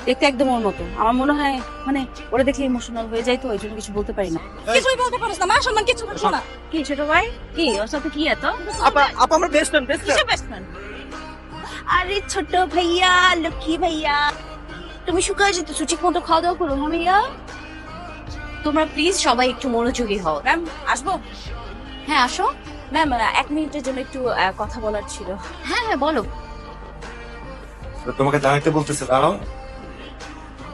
দেখতে একদম ওর মতো। আমার মনে হয় মানে ওরা দেখলে ইমোশনাল হয়ে যায়, তো ওই জন্য কিছু বলতে পারি না। কিছুই বলতে পারিস না, মা সম্মান কিছু বলছো না। কি ছোট ভাই, কি ওর সাথে কি এত? আপা আপা আমার বেস্ট ফ্রেন্ড কিসের best friend? আরে ছোট ভাইয়া, লক্ষ্মী ভাইয়া, তুমি শুকায় যেতেছো, ঠিক মতো খাওয়া দাওয়া করো না ভাইয়া। তোমরা প্লিজ সবাই একটু মনোযোগী হও। ম্যাম আসবো? হ্যাঁ আসো। ম্যাম 1 মিনিটের জন্য একটু কথা বলার ছিল। হ্যাঁ হ্যাঁ বলো। তোমাকে দাঁড়াইতে বলতেছে, দাঁড়াও।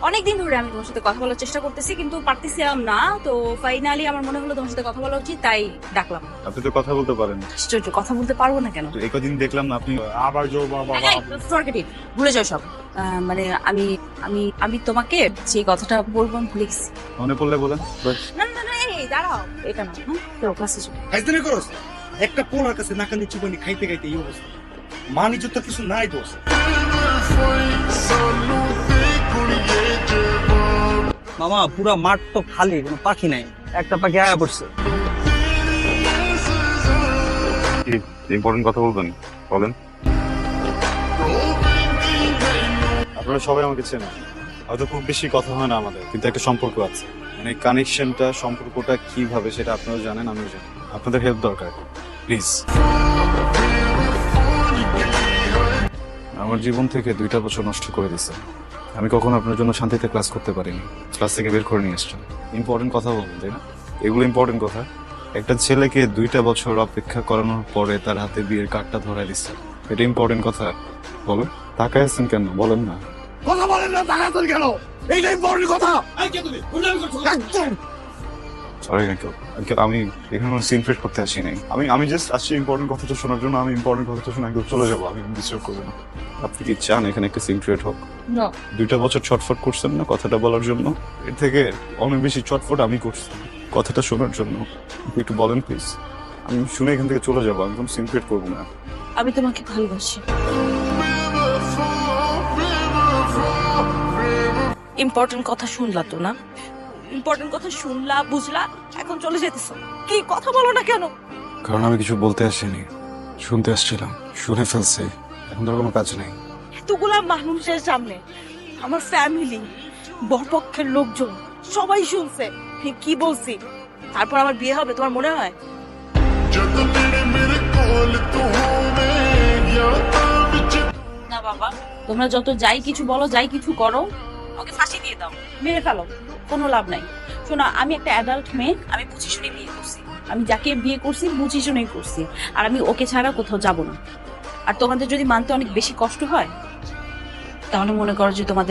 অনেকদিন ধরে আমি তোমার সাথে কথা বলার চেষ্টা করতেছি, কিন্তু পারতেছিলাম না। তো ফাইনালি আমার মনে হলো তোমার সাথে কথা বলা উচিত, তাই ডাকলাম। আপনি তো কথা বলতে পারেন। আশ্চর্য, কথা বলতে পারবো না কেন? তো এই কদিন দেখলাম না আপনি আবার জো বাবা Forget it, ভুলে যাও সব। মানে আমি আমি আমি তোমাকে যে কথাটা বলবো আমি ভুলে গেছি। মনে পড়লে বলেন। না না না, এই দাঁড়াও, এটা না, তো ক্লাসে যাও। খাইতে করস একটা পোলার কাছে নাকানি চুপানি খাইতে খাইতে এই অবস্থা। মান ইজ্জত তো কিছু নাই দোষ। মামা পুরা মাঠ তো খালি, কোনো পাখি নাই, একটা পাখি আয়া পড়ছে। কি ইম্পর্টেন্ট কথা বলবেন, বলেন। আপনারা সবাই আমাকে চেনেন, হয়তো খুব বেশি কথা হয় না আমাদের, কিন্তু একটা সম্পর্ক আছে। মানে কানেকশনটা, সম্পর্কটা কিভাবে সেটা আপনারা জানেন, আমিও জানি। আপনাদের হেল্প দরকার, প্লিজ। আমার জীবন থেকে 2টা বছর নষ্ট করে দিচ্ছে। আমি কখনো আপনার জন্য শান্তিতে ক্লাস করতে পারিনি, ক্লাস থেকে বের করে নিয়ে এসছেন। ইম্পর্টেন্ট কথা বলবেন, তাই না? এগুলো ইম্পর্টেন্ট কথা। একটা ছেলেকে 2টা বছর অপেক্ষা করানোর পরে তার হাতে বিয়ের কার্ডটা ধরাই দিচ্ছে, এটা ইম্পর্টেন্ট কথা। বলেন, তাকায় আছেন কেন, বলেন না। কথা বলেন না, তাকাতেন কেন? এইটা ইম্পর্টেন্ট কথা। সরি আঙ্কেল, আমি এখানে কোনো সিন ক্রিয়েট করতে আসি নাই। আমি জাস্ট আসছি ইম্পর্টেন্ট কথাটা শোনার জন্য। আমি ইম্পর্টেন্ট কথাটা শুনে একদম চলে যাবো, আমি ডিস্টার্ব করবো না। আপনি কি চান এখানে একটা সিন ক্রিয়েট হোক? না, 2টা বছর ছটফট করছেন না কথাটা বলার জন্য, এর থেকে অনেক বেশি ছটফট আমি করছি কথাটা শোনার জন্য। আপনি একটু বলেন প্লিজ, আমি শুনে এখান থেকে চলে যাবো, আমি কোনো সিন ক্রিয়েট করবো না। আমি তোমাকে ভালোবাসি। ইম্পর্টেন্ট কথা শুনলা তো না? ইম্পর্টেন্ট কথা শুনলা, বুঝলা, এখন চলে যেতেছো। কি কথা বলো না কেন? কারণ আমি কিছু বলতে আসিনি, শুনতে আসছিলাম। শুনে ফেলছি, এখন তোর কোনো কাজ নেই। এতগুলা মানুষের সামনে, আমার ফ্যামিলি, বরপক্ষের লোকজন সবাই শুনছে কি বলছি। তারপর আমার বিয়ে হবে তোমার মনে হয়? না বাবা, তোমরা যত যাই কিছু বলো, যাই কিছু করো, ওকে ফাঁসি দিয়ে দাও, মেরে ফেলো, কোনো লাভ নাই। শোনো, আমি একটা অ্যাডাল্ট মেয়ে, আমি বুঝে শুনে বিয়ে করছি। আমি যাকে বিয়ে করছি বুঝে শুনেই করছি, আর আমি ওকে ছাড়া কোথাও যাব না। আর তোমাদের যদি মানতে অনেক বেশি কষ্ট হয়, তাহলে মনে করো যে তোমাদের